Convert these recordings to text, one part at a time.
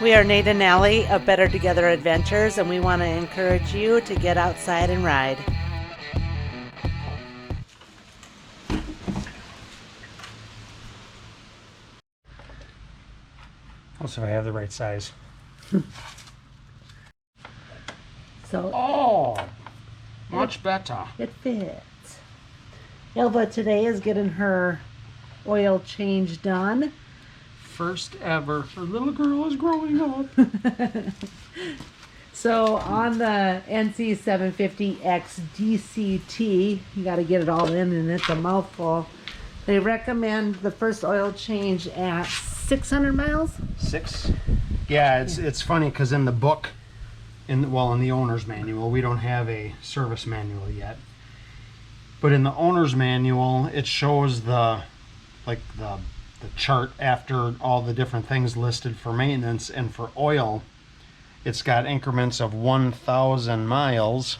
We are Nate and Allie of Better Together Adventures, and we want to encourage you to get outside and ride. Also, I have the right size. So Oh, much better. it fits. Elva today is getting her oil change done. First ever. Her little girl is growing up. So on the NC750x DCT, you got to get it all in, and it's a mouthful. They recommend the first oil change at 600 miles. 6. Yeah, it's funny because in the book, in the owner's manual, we don't have a service manual yet. But in the owner's manual, it shows the chart after all the different things listed for maintenance, and for oil, it's got increments of 1,000 miles,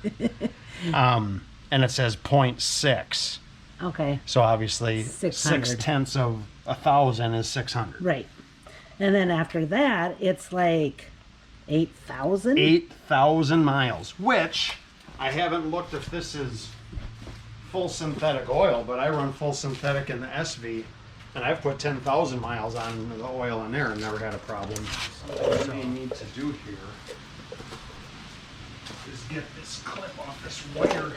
and it says 0.6. Okay. So obviously, 600. 6/10 of 1,000 is 600. Right. And then after that, it's like 8,000. 8,000 miles, which I haven't looked if this is full synthetic oil, but I run full synthetic in the SV, and I've put 10,000 miles on the oil in there and never had a problem. So what we need to do here is get this clip off this wire.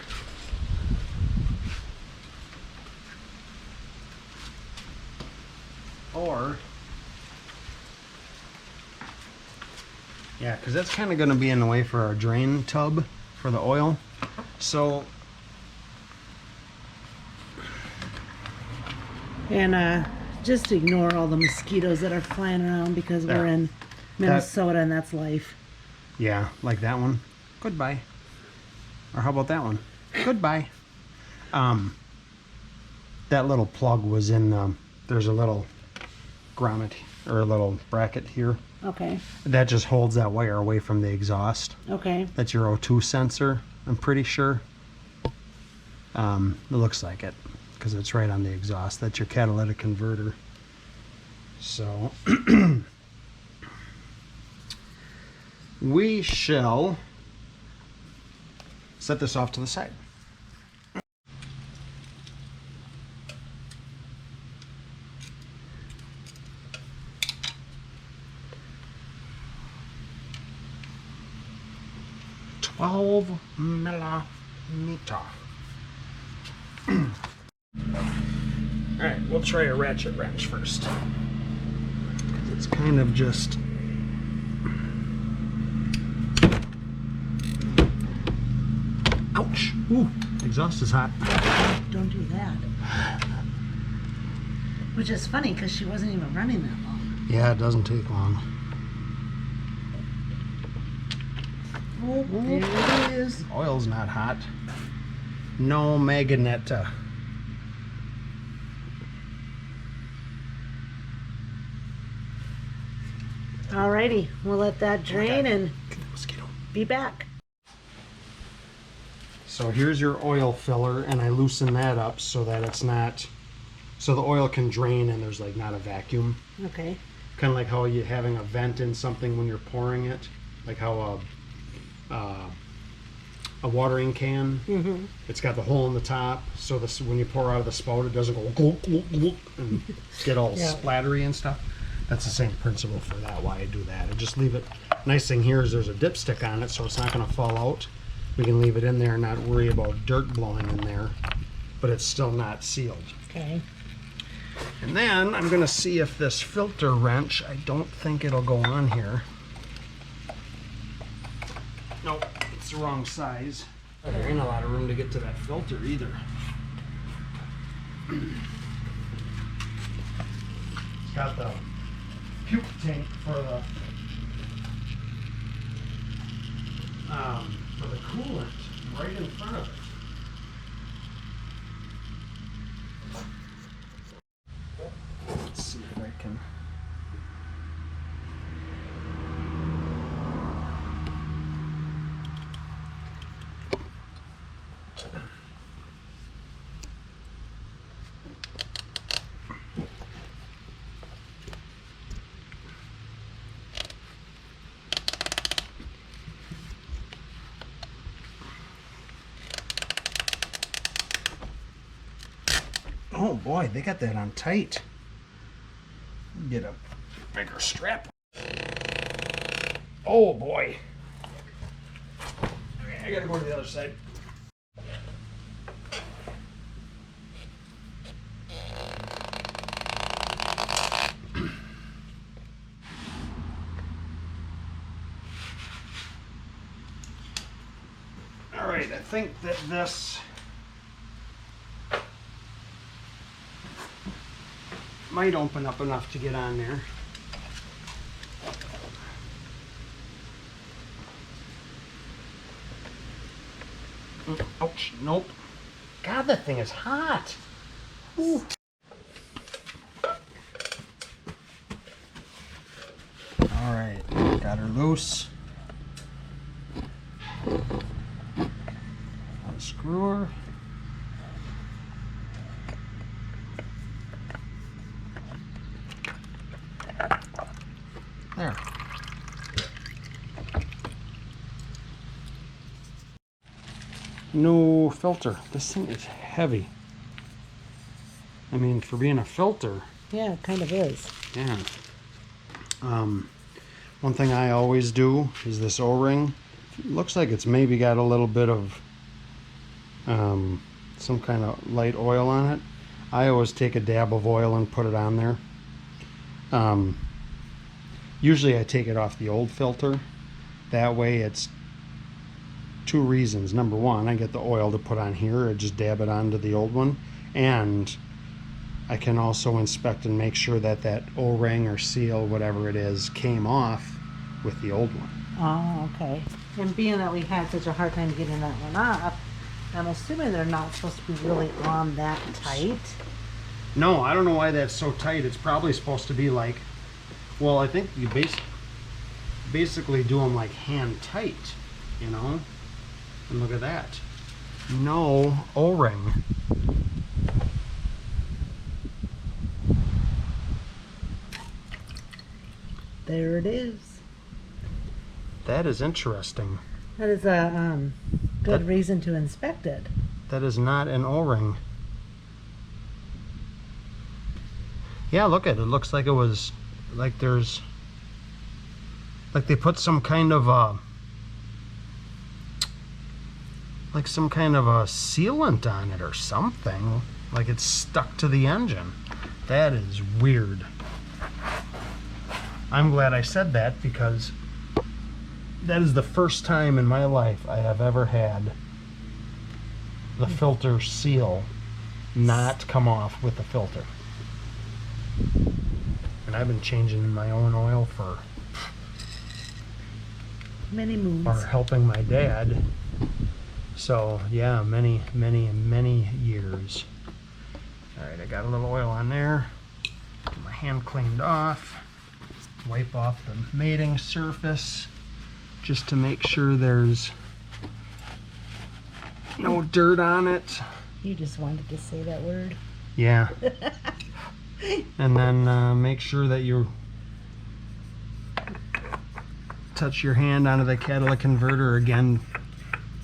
Or, yeah, because that's kind of going to be in the way for our drain tub for the oil. So, And just ignore all the mosquitoes that are flying around because we're in Minnesota and that's life. yeah, like that one. Goodbye. Or how about that one? Goodbye. That little plug was in, there's a little grommet, or a little bracket here. Okay. That just holds that wire away from the exhaust. Okay. That's your O2 sensor, I'm pretty sure. It looks like it, because it's right on the exhaust. That's your catalytic converter. So, we shall set this off to the side. $12 millimeter. Alright, we'll try a ratchet wrench first. 'Cause it's kind of just... Ouch! Ooh, exhaust is hot. Don't do that. Which is funny because she wasn't even running that long. Yeah, it doesn't take long. Oh, there it is. Oil's not hot. No Maganetta. Alrighty, we'll let that drain and Mosquito. be back. So here's your oil filler, and I loosen that up so that it's not, so the oil can drain and there's like not a vacuum. Okay. Kind of like how you having a vent in something when you're pouring it, like how a watering can. Mm-hmm. It's got the hole in the top, so this when you pour out of the spout, it doesn't go gluk, gluk, gluk, and get all Yeah. splattery and stuff. That's the same principle for that. Why I do that? I just leave it. Nice thing here is there's a dipstick on it, so it's not going to fall out. We can leave it in there and not worry about dirt blowing in there, but it's still not sealed. Okay. And then I'm going to see if this filter wrench, I don't think it'll go on here. Nope, it's the wrong size. There ain't a lot of room to get to that filter either. It's got the puke tank for the coolant right in front of it. Let's see if I can. boy, they got that on tight. Get a bigger strap. Oh boy. Okay, I gotta go to the other side. All right, I think that this might open up enough to get on there. Ouch, nope. God, that thing is hot. Ooh. All right, got her loose. Unscrew her. There. No filter. This thing is heavy. I mean, for being a filter. Yeah, it kind of is. Yeah. One thing I always do is this O-ring. Looks like it's maybe got a little bit of some kind of light oil on it. I always take a dab of oil and put it on there. Usually I take it off the old filter. That way it's two reasons. Number one, I get the oil to put on here. I just dab it onto the old one. And I can also inspect and make sure that that O-ring or seal, whatever it is, came off with the old one. Oh, okay. And being that we had such a hard time getting that one off, I'm assuming they're not supposed to be really on that tight. No, I don't know why that's so tight. It's probably supposed to be like, well, I think you basically do them like hand tight, you know? And look at that. No O-ring. There it is. That is interesting. That is a good reason to inspect it. That is not an O-ring. Yeah, look at it. It looks like it was, like there's, like they put some kind of a, like some kind of a sealant on it or something. Like it's stuck to the engine. That is weird. I'm glad I said that because that is the first time in my life I have ever had the filter seal not come off with the filter. And I've been changing my own oil for Many moons. or helping my dad. So yeah, many years. All right, I got a little oil on there. Get my hand cleaned off. Wipe off the mating surface just to make sure there's no dirt on it. You just wanted to say that word. Yeah. And then make sure that you touch your hand onto the catalytic converter again.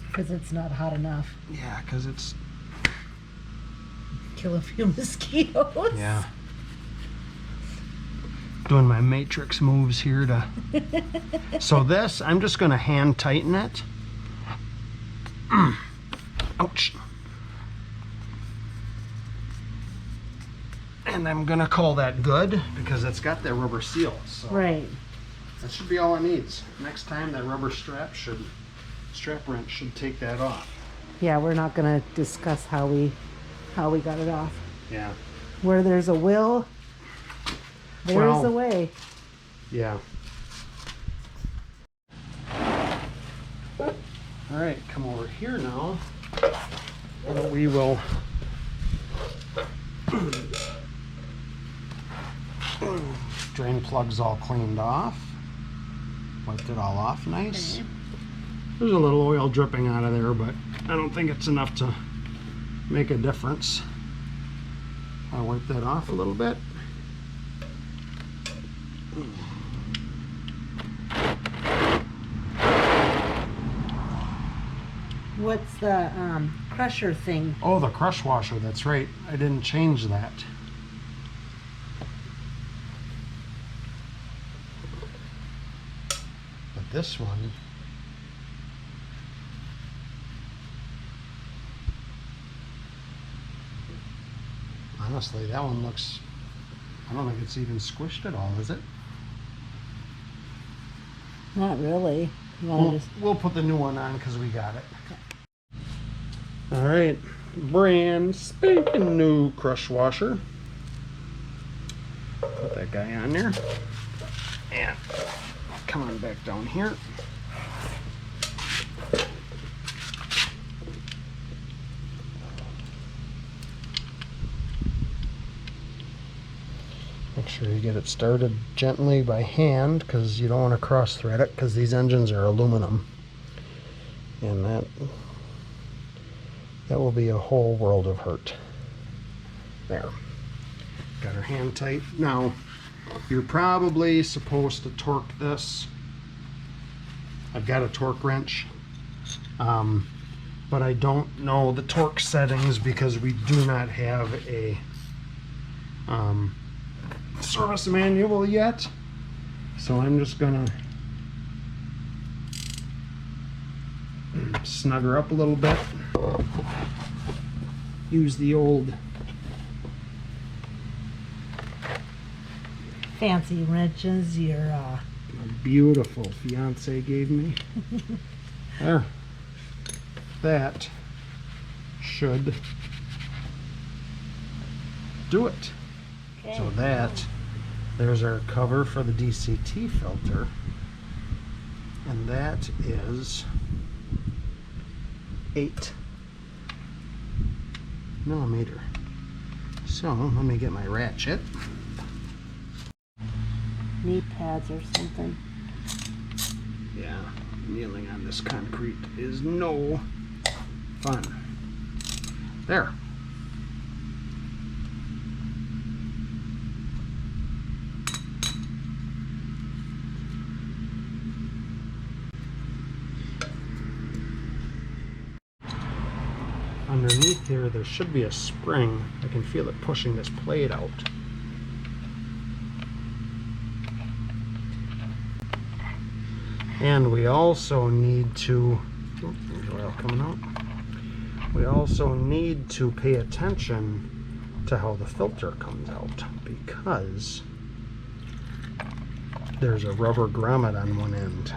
Because it's not hot enough. Yeah, because it's... Kill a few mosquitoes. Yeah. Doing my matrix moves here to... So this, I'm just going to hand tighten it. Ouch. And I'm going to call that good because it's got that rubber seal. So Right. that should be all it needs. Next time that rubber strap wrench should take that off. Yeah, we're not going to discuss how we got it off. Yeah. Where there's a will, there's Well, a way. Yeah. All right, come over here now. And we will drain plug's all cleaned off. Wiped it all off nice. Okay. There's a little oil dripping out of there, but I don't think it's enough to make a difference. I'll wipe that off a little bit. What's the pressure thing. Oh, the crush washer, that's right. I didn't change that. But this one, honestly, that one looks, I don't think it's even squished at all, is it? Not really. You wanna We'll put the new one on because we got it. All right, brand spanking new crush washer. Put that guy on there. And come on back down here. Make sure you get it started gently by hand because you don't want to cross thread it because these engines are aluminum. And that will be a whole world of hurt. There. Got her hand tight. Now, you're probably supposed to torque this. I've got a torque wrench. But I don't know the torque settings because we do not have a service manual yet. So I'm just gonna snug her up a little bit. Use the old fancy wrenches your beautiful fiance gave me. There. That should do it. okay. So there's our cover for the DCT filter, and that is 8 millimeter. So let me get my ratchet. knee pads or something. Yeah, kneeling on this concrete is no fun. There. Underneath here, there should be a spring. I can feel it pushing this plate out. And we also need to, oh, there's oil coming out. We also need to pay attention to how the filter comes out because there's a rubber grommet on one end.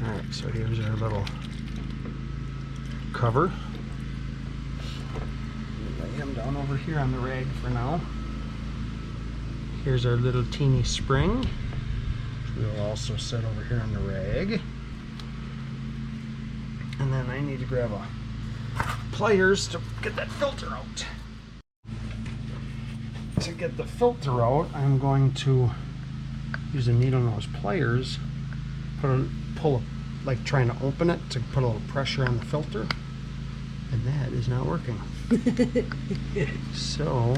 Alright, so here's our little cover. Lay him down over here on the rag for now. Here's our little teeny spring, which we'll also set over here on the rag. And then I need to grab a pliers to get that filter out. To get the filter out, I'm going to use a needle nose pliers, pull, like trying to open it to put a little pressure on the filter, and that is not working. So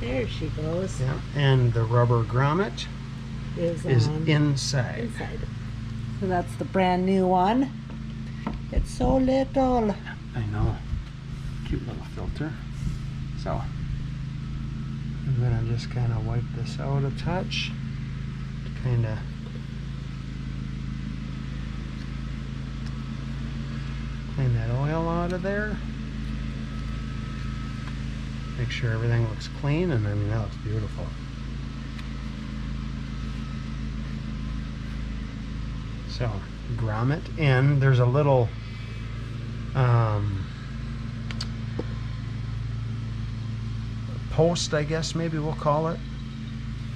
There she goes. yeah, and the rubber grommet is inside. So that's the brand new one. It's so little. I know. Cute little filter. So I'm gonna just kind of wipe this out a touch to kind of clean that oil out of there. Make sure everything looks clean, and I mean, that looks beautiful. So grommet, and there's a little post, I guess maybe we'll call it,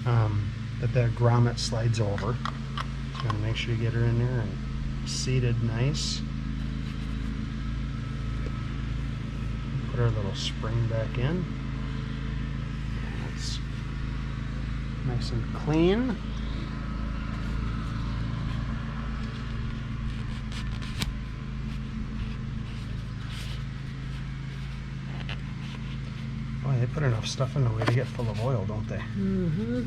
that grommet slides over. So you want to make sure you get her in there and seated nice. Put our little spring back in. That's nice and clean. they put enough stuff in the way to get full of oil, don't they? Mm-hmm.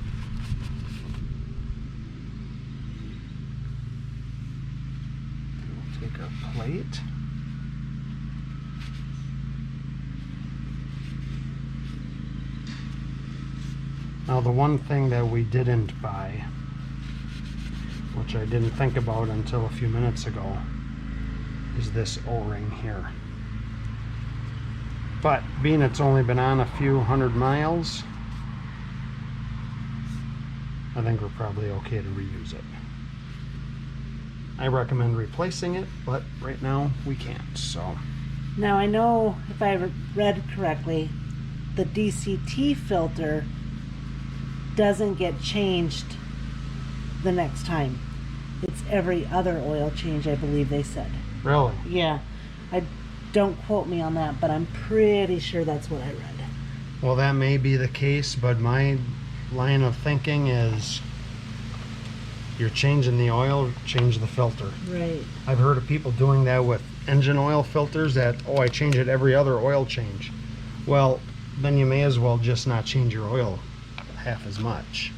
Take a plate. Now the one thing that we didn't buy, which I didn't think about until a few minutes ago, is this O-ring here. But being it's only been on a few hundred miles, I think we're probably okay to reuse it. I recommend replacing it, but right now we can't, so. Now I know, if I read correctly, the DCT filter doesn't get changed the next time. It's every other oil change, I believe they said. Really? Yeah. Don't quote me on that, but I'm pretty sure that's what I read. Well, that may be the case, but my line of thinking is you're changing the oil, change the filter. Right. I've heard of people doing that with engine oil filters that, oh, I change it every other oil change. Well, then you may as well just not change your oil half as much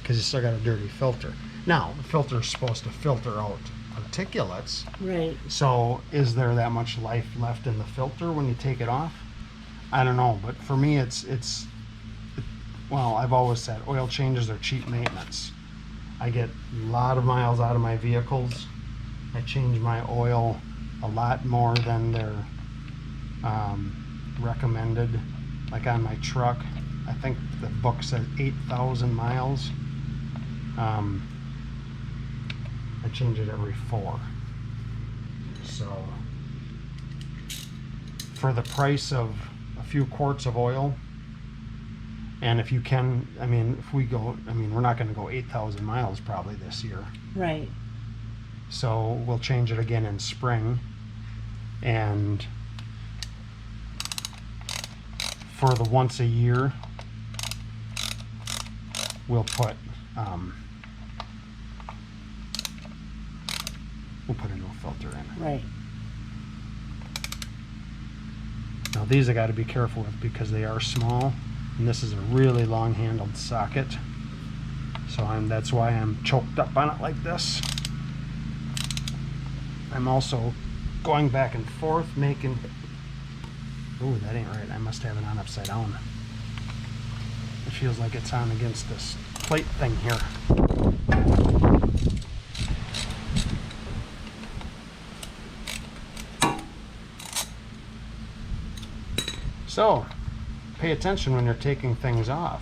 because you still got a dirty filter. Now, the filter is supposed to filter out particulates. Right. So is there that much life left in the filter when you take it off? I don't know, but for me well, I've always said oil changes are cheap maintenance. I get a lot of miles out of my vehicles. I change my oil a lot more than they're recommended. Like on my truck, I think the book says 8,000 miles. I change it every 4. So for the price of a few quarts of oil, and if you can, I mean, if we go, I mean, we're not going to go 8,000 miles probably this year. Right. So we'll change it again in spring. And for the once a year, we'll put a new filter in. Right. Now these I got to be careful with because they are small, and this is a really long-handled socket. So that's why I'm choked up on it like this. I'm also going back and forth making. Ooh, that ain't right. I must have it on upside down. It feels like it's on against this plate thing here. So, pay attention when you're taking things off.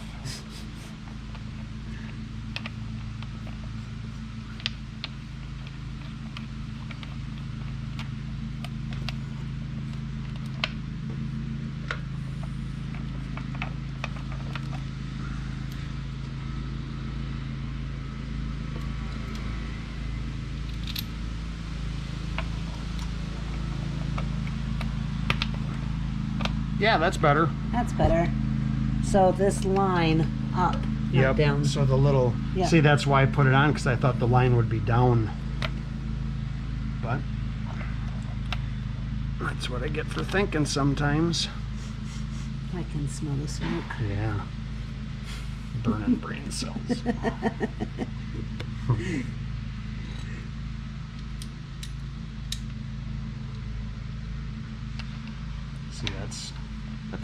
Yeah, that's better. That's better. So this line up, not down. So the little, Yep. see, that's why I put it on, because I thought the line would be down. But that's what I get for thinking sometimes. I can smell the smoke. Yeah. Burning brain cells. See, that's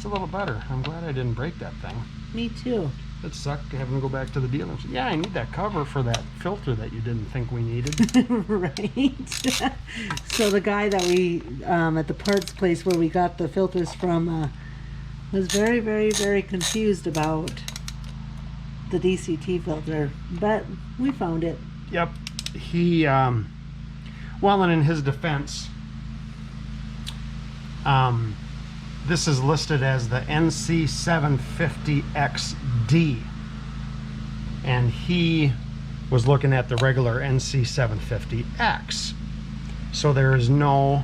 a little better. I'm glad I didn't break that thing. Me too. It sucked having to go back to the dealer and say, yeah, I need that cover for that filter that you didn't think we needed. Right. So the guy that we at the parts place where we got the filters from was very, very, very confused about the DCT filter, but we found it. Yep. He, well, and in his defense, this is listed as the NC750x D, and he was looking at the regular NC750X. So there is no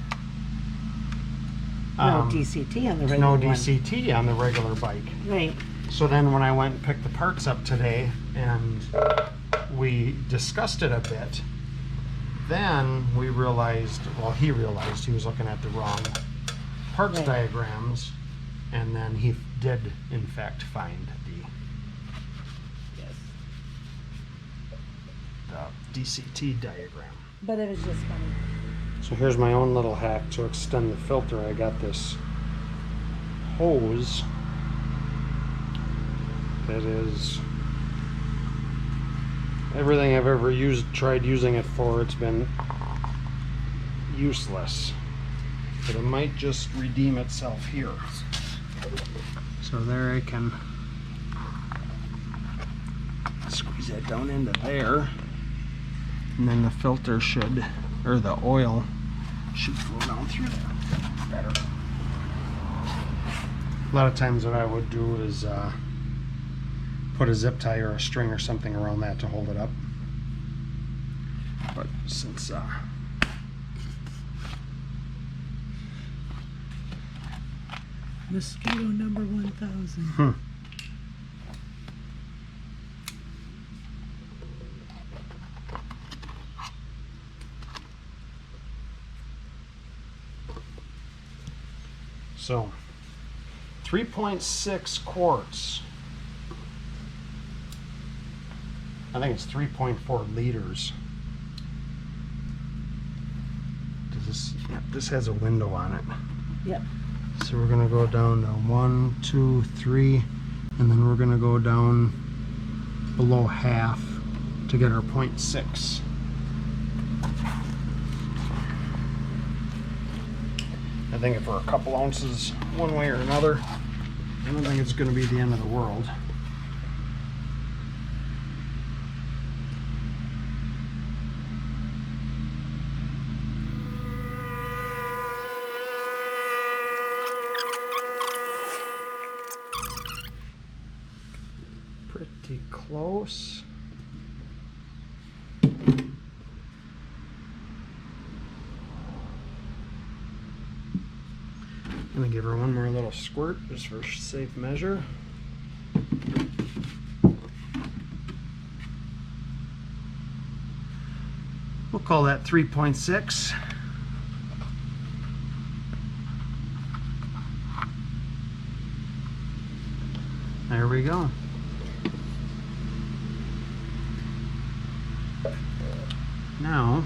DCT on the regular no one. DCT on the regular bike. Right. So then when I went and picked the parts up today and we discussed it a bit, then we realized, well, he realized he was looking at the wrong parts Right. diagrams, And then he did, in fact, find Yes. the DCT diagram. But it was just funny. So here's my own little hack to extend the filter. I got this hose that is everything I've ever tried using it for, it's been useless. But it might just redeem itself here. So there I can squeeze that down into there, and then the filter should, or the oil should flow down through there better. A lot of times what I would do is put a zip tie or a string or something around that to hold it up. But since Mosquito number 1000. So 3.6 quarts. I think it's 3.4 liters. Does this? Yeah, this has a window on it. Yep. So we're gonna go down to 1, 2, 3, and then we're gonna go down below half to get our 0.6. I think if we're a couple ounces one way or another, I don't think it's gonna be the end of the world. Pretty close. I'm gonna give her one more little squirt just for safe measure. We'll call that 3.6. There we go. Now,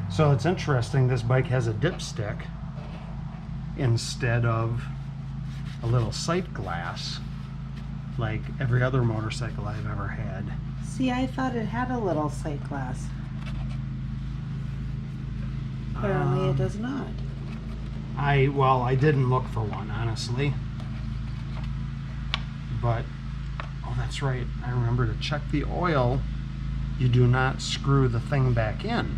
so it's interesting, this bike has a dipstick instead of a little sight glass like every other motorcycle I've ever had. See, I thought it had a little sight glass. Apparently it does not. Well, I didn't look for one, honestly. But, oh, that's right. I remember to check the oil. You do not screw the thing back in.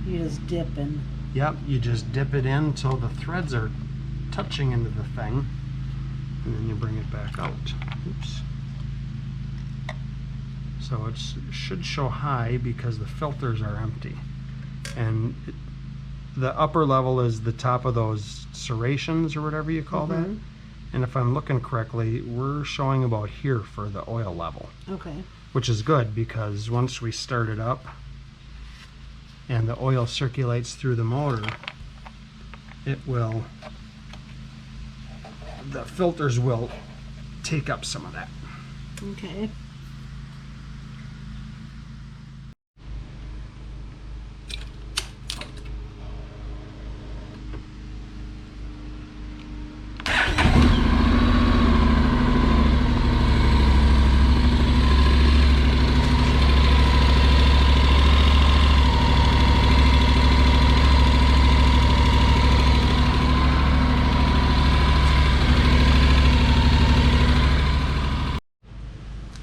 You just dip in. Yep, you just dip it in till the threads are touching into the thing, and then you bring it back out. Oops. So it should show high because the filters are empty. And the upper level is the top of those serrations or whatever you call that. And if I'm looking correctly, we're showing about here for the oil level. Okay. Which is good because once we start it up and the oil circulates through the motor, it will, the filters will take up some of that. Okay.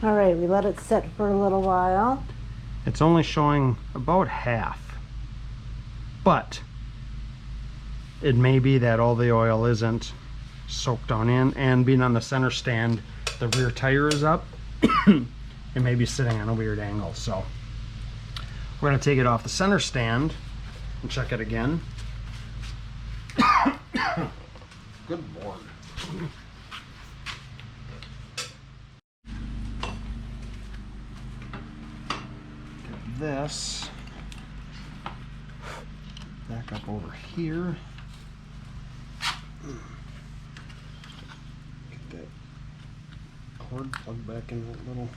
All right, we let it sit for a little while. It's only showing about half, but it may be that all the oil isn't soaked down in, and being on the center stand, the rear tire is up. It may be sitting on a weird angle, so we're going to take it off the center stand and check it again. Good Lord. this back up over here. Get that cord plugged back in that little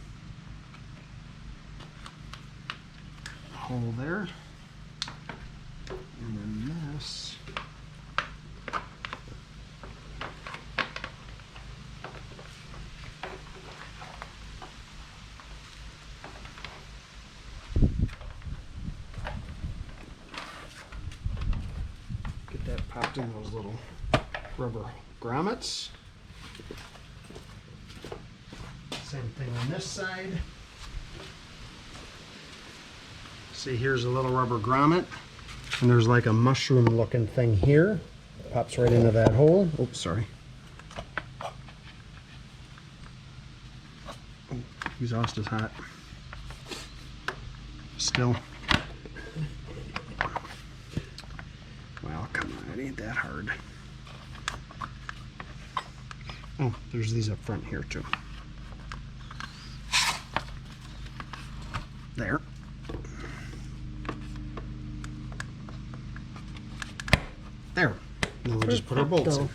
hole there. And then this. Get that popped in those little rubber grommets. Same thing on this side. See, here's a little rubber grommet, and there's like a mushroom looking thing here. Pops right into that hole. Oops, sorry. Oh, exhaust is hot. Still. Well, come on, it ain't that hard. Oh, there's these up front here too. There. There. Now we just put our bolts in.